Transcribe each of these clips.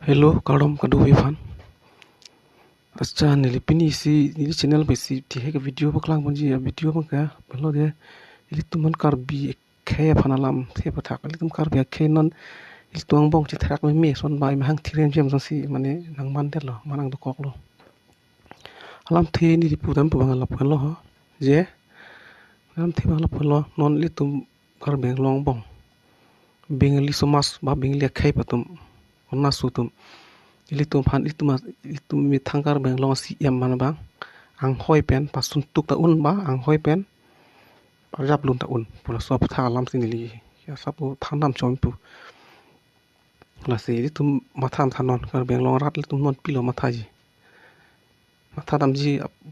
Hello, kadom kadu Ivan. Ascha nilipini nili channel besi tihe ke video baklang bunji ya video bangka balo de ili tuman karbi khe phanalam the pathak ili tum karbi khe non ili tuang bong chi thak me son bai mahang thiren jem son si mane nang man der lo manang do kok lo alam the ni di pudam pu bangal lo lo je alam the bangal lo non ili tum karbi long bong bengali somas ba bengali khe patum onna sutum ilitum phan ilitum mi thangkar beng long si yam man bang ang hoi pen pasun tuk ta un ba ang hoi pen parjap lun ta un pula sop tha lam sin li ya sapu thanam chom pu la se ilitum matham thanon kar beng long rat ilitum non pilo matha ji matha dam ji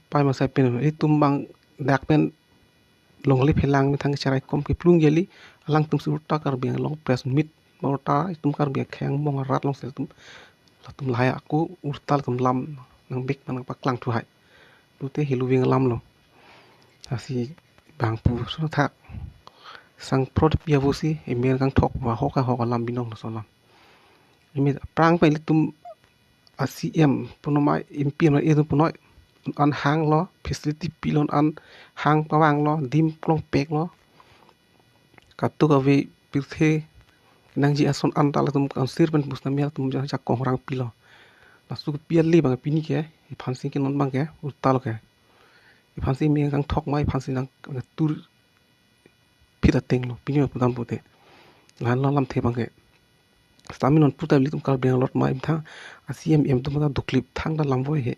pai ma sai pen ilitum bang dak pen long li phelang mi thang charai kom ki plung yeli alang tum su ta kar beng long press mit ta tum kar beng kheng bong rat long sel tum tum lai aku urtal tum lam nang bik nang paklang tu hai tu te hilu wing lam lo asi bang pu so thak sang prod pia vu si email kang thok wa hoka hoka lam binong so lam imi prang pa tum asi em punoma impi ma edu punoi an hang lo facility pilon an hang pawang lo dim plong pek lo katu ka we pilthe nang ji ason an tala tum kan sir pen busna mel tum ja kong rang pilo lasu piali bang pini ke phansi ke non bang ke urtal ke phansi mi kang thok mai phansi nang tur phita teng lo pini pudam pute lan lo lam the bang ke stami non puta li tum kal beng lot mai tha asiem em tum da duklip thang da lam voi he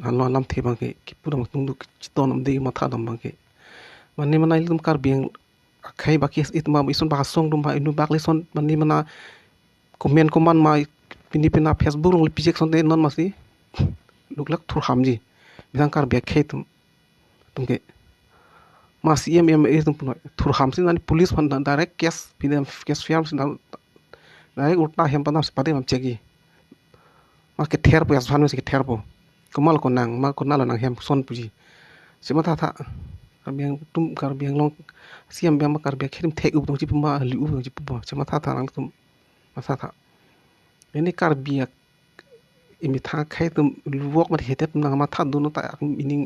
lan lo lam the bang ke ki pudam tum du chiton am de ma tha dam bang ke mani manai tum kar beng khai baki it ma ison ba song dum ba inu bak le son mani mana komen koman mai pini pina facebook long pijek son de non masi luklak thur hamji bisang kar bia khe tum ke masi em tum puno thur hamsi nani police phan direct case pidem case fiam sin direct urta hem panam spade mam chegi ma ke ther pu as phanu ke ther po komal ko nang ma ko nalo nang hem son puji sima tha tha kar biang tum kar biang long siam biang ma kar bia khim the up tum chi ma li up tum chi pu sima tha tha nang tum ma tha tha ini kar bia imi tha khai tum luok ma hetet nang ma tha du no ta ining